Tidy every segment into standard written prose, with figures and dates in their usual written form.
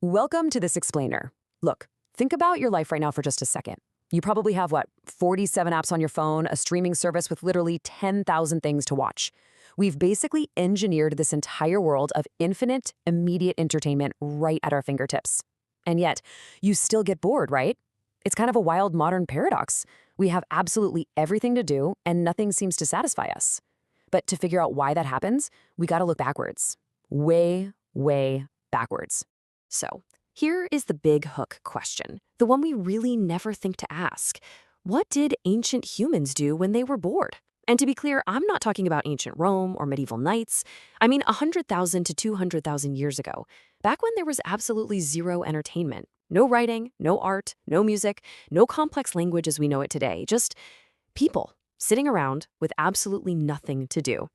Welcome to this explainer. Look, think about your life right now for just a second. You probably have, 47 apps on your phone, a streaming service with literally 10,000 things to watch. We've basically engineered this entire world of infinite, immediate entertainment right at our fingertips. And yet, you still get bored, right? It's kind of a wild modern paradox. We have absolutely everything to do, and nothing seems to satisfy us. But to figure out why that happens, we gotta look backwards. Way, way backwards. So, here is the big hook question, the one we really never think to ask. What did ancient humans do when they were bored? And to be clear, I'm not talking about ancient Rome or medieval knights. I mean 100,000 to 200,000 years ago, back when there was absolutely zero entertainment. No writing, no art, no music, no complex language as we know it today, just people sitting around with absolutely nothing to do.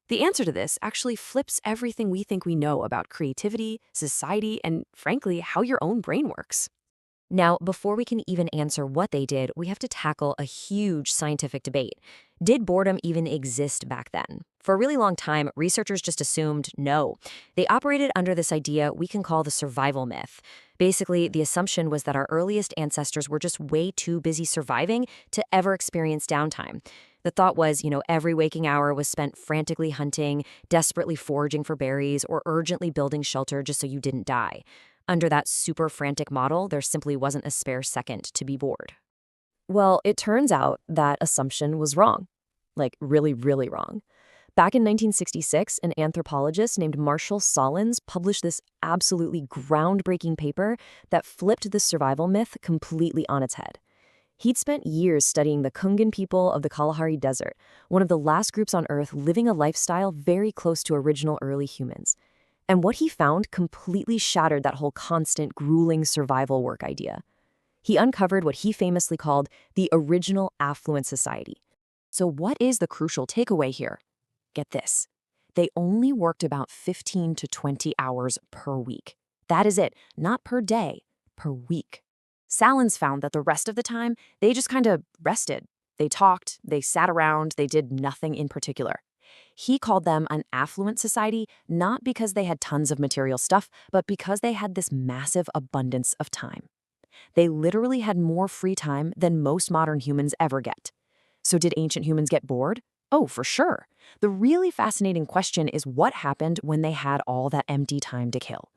The answer to this actually flips everything we think we know about creativity, society, and frankly, how your own brain works. Now, before we can even answer what they did, we have to tackle a huge scientific debate. Did boredom even exist back then? For a really long time, researchers just assumed no. They operated under this idea we can call the survival myth. Basically, the assumption was that our earliest ancestors were just way too busy surviving to ever experience downtime. The thought was, every waking hour was spent frantically hunting, desperately foraging for berries, or urgently building shelter just so you didn't die. Under that super frantic model, there simply wasn't a spare second to be bored. Well, it turns out that assumption was wrong. Like, really, really wrong. Back in 1966, an anthropologist named Marshall Solins published this absolutely groundbreaking paper that flipped the survival myth completely on its head. He'd spent years studying the Kungan people of the Kalahari Desert, one of the last groups on Earth living a lifestyle very close to original early humans. And what he found completely shattered that whole constant, grueling survival work idea. He uncovered what he famously called the original affluent society. So what is the crucial takeaway here? Get this. They only worked about 15 to 20 hours per week. That is it, not per day, per week. Salins found that the rest of the time, they just kind of rested. They talked, they sat around, they did nothing in particular. He called them an affluent society, not because they had tons of material stuff, but because they had this massive abundance of time. They literally had more free time than most modern humans ever get. So did ancient humans get bored? Oh, for sure. The really fascinating question is what happened when they had all that empty time to kill.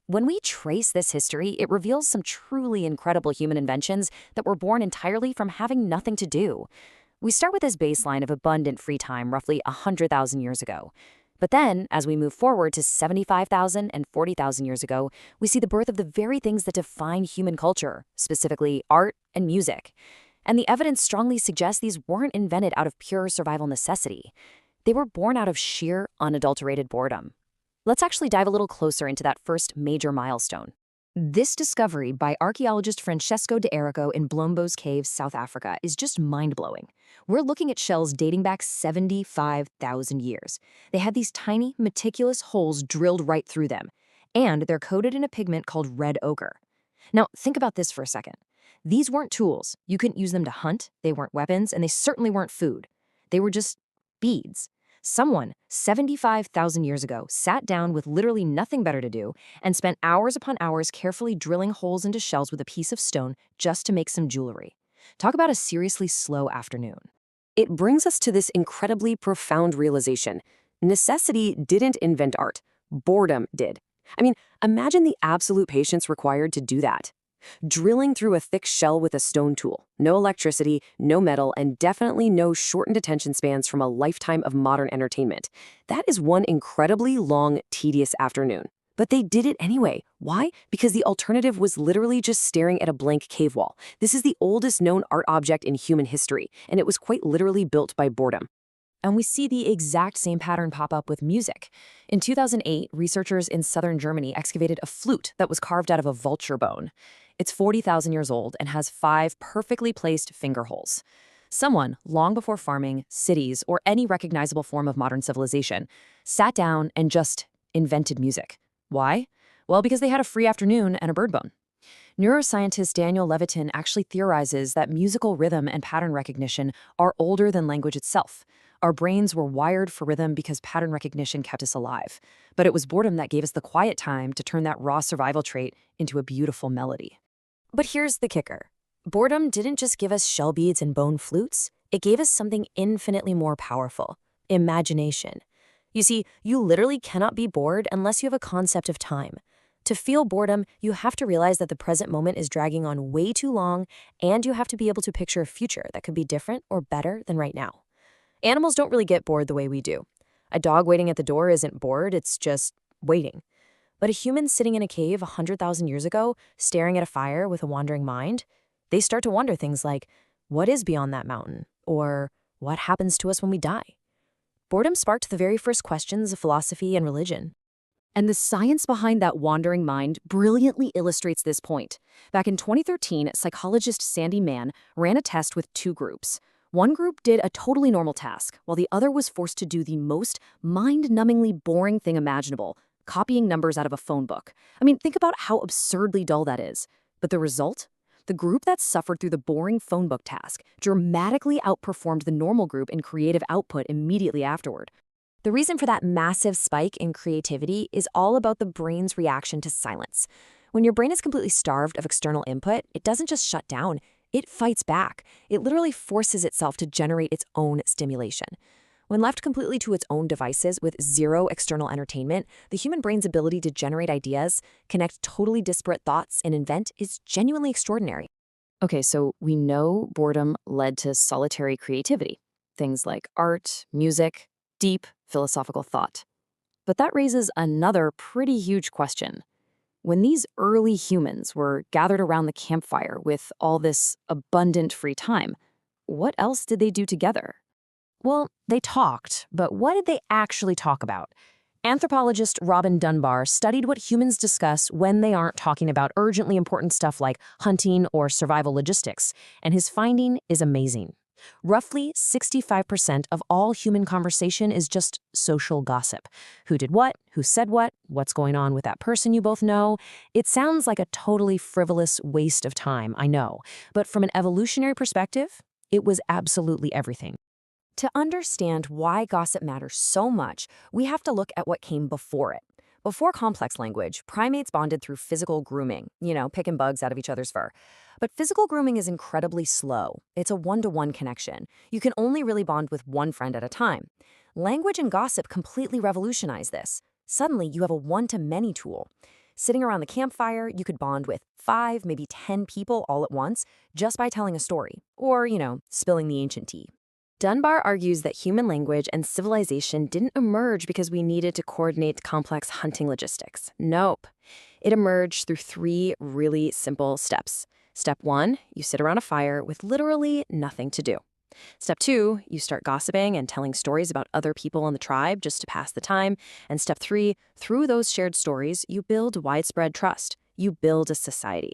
When we trace this history, it reveals some truly incredible human inventions that were born entirely from having nothing to do. We start with this baseline of abundant free time roughly 100,000 years ago. But then, as we move forward to 75,000 and 40,000 years ago, we see the birth of the very things that define human culture, specifically art and music. And the evidence strongly suggests these weren't invented out of pure survival necessity. They were born out of sheer, unadulterated boredom. Let's actually dive a little closer into that first major milestone. This discovery by archaeologist Francesco de Errico in Blombos Caves, South Africa, is just mind-blowing. We're looking at shells dating back 75,000 years. They had these tiny, meticulous holes drilled right through them, and they're coated in a pigment called red ochre. Now, think about this for a second. These weren't tools. You couldn't use them to hunt, they weren't weapons, and they certainly weren't food. They were just beads. Someone, 75,000 years ago, sat down with literally nothing better to do and spent hours upon hours carefully drilling holes into shells with a piece of stone just to make some jewelry. Talk about a seriously slow afternoon. It brings us to this incredibly profound realization. Necessity didn't invent art. Boredom did. I mean, imagine the absolute patience required to do that. Drilling through a thick shell with a stone tool. No electricity, no metal, and definitely no shortened attention spans from a lifetime of modern entertainment. That is one incredibly long, tedious afternoon. But they did it anyway. Why? Because the alternative was literally just staring at a blank cave wall. This is the oldest known art object in human history, and it was quite literally built by boredom. And we see the exact same pattern pop up with music. In 2008, researchers in southern Germany excavated a flute that was carved out of a vulture bone. It's 40,000 years old and has 5 perfectly placed finger holes. Someone, long before farming, cities, or any recognizable form of modern civilization, sat down and just invented music. Why? Well, because they had a free afternoon and a bird bone. Neuroscientist Daniel Levitin actually theorizes that musical rhythm and pattern recognition are older than language itself. Our brains were wired for rhythm because pattern recognition kept us alive. But it was boredom that gave us the quiet time to turn that raw survival trait into a beautiful melody. But here's the kicker. Boredom didn't just give us shell beads and bone flutes. It gave us something infinitely more powerful: imagination. You see, you literally cannot be bored unless you have a concept of time. To feel boredom, you have to realize that the present moment is dragging on way too long, and you have to be able to picture a future that could be different or better than right now. Animals don't really get bored the way we do. A dog waiting at the door isn't bored, it's just waiting. But a human sitting in a cave 100,000 years ago, staring at a fire with a wandering mind, they start to wonder things like, what is beyond that mountain? Or what happens to us when we die? Boredom sparked the very first questions of philosophy and religion. And the science behind that wandering mind brilliantly illustrates this point. Back in 2013, psychologist Sandy Mann ran a test with two groups. One group did a totally normal task, while the other was forced to do the most mind-numbingly boring thing imaginable: copying numbers out of a phone book. I mean, think about how absurdly dull that is. But the result? The group that suffered through the boring phone book task dramatically outperformed the normal group in creative output immediately afterward. The reason for that massive spike in creativity is all about the brain's reaction to silence. When your brain is completely starved of external input, it doesn't just shut down, it fights back. It literally forces itself to generate its own stimulation. When left completely to its own devices with zero external entertainment, the human brain's ability to generate ideas, connect totally disparate thoughts, and invent is genuinely extraordinary. Okay, so we know boredom led to solitary creativity, things like art, music, deep philosophical thought. But that raises another pretty huge question. When these early humans were gathered around the campfire with all this abundant free time, what else did they do together? Well, they talked, but what did they actually talk about? Anthropologist Robin Dunbar studied what humans discuss when they aren't talking about urgently important stuff like hunting or survival logistics, and his finding is amazing. Roughly 65% of all human conversation is just social gossip. Who did what? Who said what? What's going on with that person you both know? It sounds like a totally frivolous waste of time, I know. But from an evolutionary perspective, it was absolutely everything. To understand why gossip matters so much, we have to look at what came before it. Before complex language, primates bonded through physical grooming, picking bugs out of each other's fur. But physical grooming is incredibly slow. It's a one-to-one connection. You can only really bond with one friend at a time. Language and gossip completely revolutionized this. Suddenly, you have a one-to-many tool. Sitting around the campfire, you could bond with 5, maybe 10 people all at once just by telling a story, or, spilling the ancient tea. Dunbar argues that human language and civilization didn't emerge because we needed to coordinate complex hunting logistics. Nope. It emerged through 3 really simple steps. Step 1, you sit around a fire with literally nothing to do. Step 2, you start gossiping and telling stories about other people in the tribe just to pass the time. And step 3, through those shared stories, you build widespread trust. You build a society.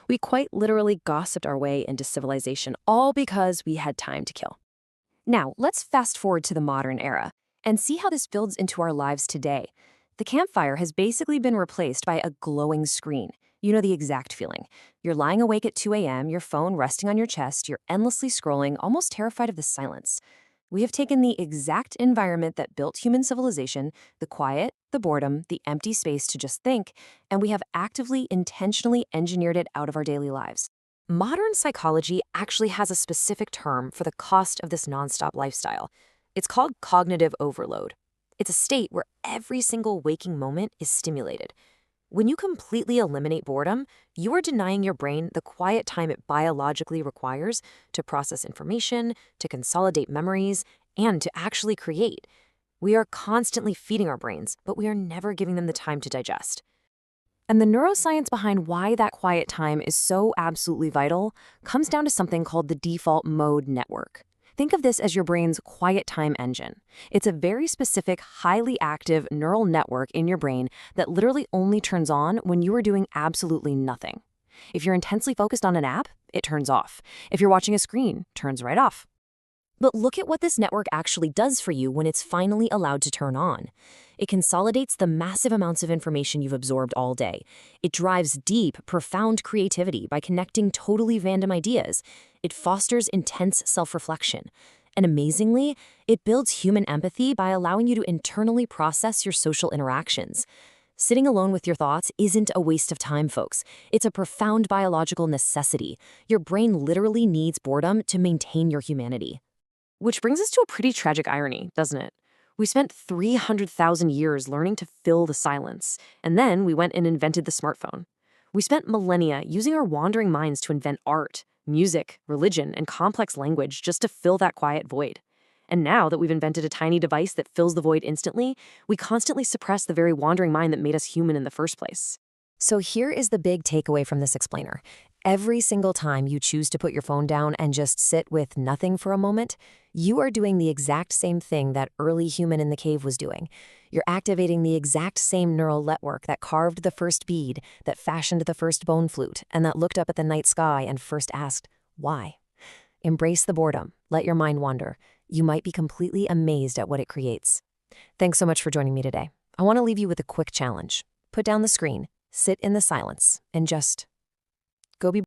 We quite literally gossiped our way into civilization, all because we had time to kill. Now, let's fast forward to the modern era and see how this builds into our lives today. The campfire has basically been replaced by a glowing screen. You know the exact feeling. You're lying awake at 2 a.m., your phone resting on your chest, you're endlessly scrolling, almost terrified of the silence. We have taken the exact environment that built human civilization, the quiet, the boredom, the empty space to just think, and we have actively, intentionally engineered it out of our daily lives. Modern psychology actually has a specific term for the cost of this nonstop lifestyle. It's called cognitive overload. It's a state where every single waking moment is stimulated. When you completely eliminate boredom, you are denying your brain the quiet time it biologically requires to process information, to consolidate memories, and to actually create. We are constantly feeding our brains, but we are never giving them the time to digest. And the neuroscience behind why that quiet time is so absolutely vital comes down to something called the default mode network. Think of this as your brain's quiet time engine. It's a very specific, highly active neural network in your brain that literally only turns on when you are doing absolutely nothing. If you're intensely focused on an app, it turns off. If you're watching a screen, it turns right off. But look at what this network actually does for you when it's finally allowed to turn on. It consolidates the massive amounts of information you've absorbed all day. It drives deep, profound creativity by connecting totally random ideas. It fosters intense self-reflection. And amazingly, it builds human empathy by allowing you to internally process your social interactions. Sitting alone with your thoughts isn't a waste of time, folks. It's a profound biological necessity. Your brain literally needs boredom to maintain your humanity. Which brings us to a pretty tragic irony, doesn't it? We spent 300,000 years learning to fill the silence, and then we went and invented the smartphone. We spent millennia using our wandering minds to invent art, music, religion, and complex language just to fill that quiet void. And now that we've invented a tiny device that fills the void instantly, we constantly suppress the very wandering mind that made us human in the first place. So here is the big takeaway from this explainer. Every single time you choose to put your phone down and just sit with nothing for a moment, you are doing the exact same thing that early human in the cave was doing. You're activating the exact same neural network that carved the first bead, that fashioned the first bone flute, and that looked up at the night sky and first asked, why? Embrace the boredom. Let your mind wander. You might be completely amazed at what it creates. Thanks so much for joining me today. I want to leave you with a quick challenge. Put down the screen, sit in the silence, and just go be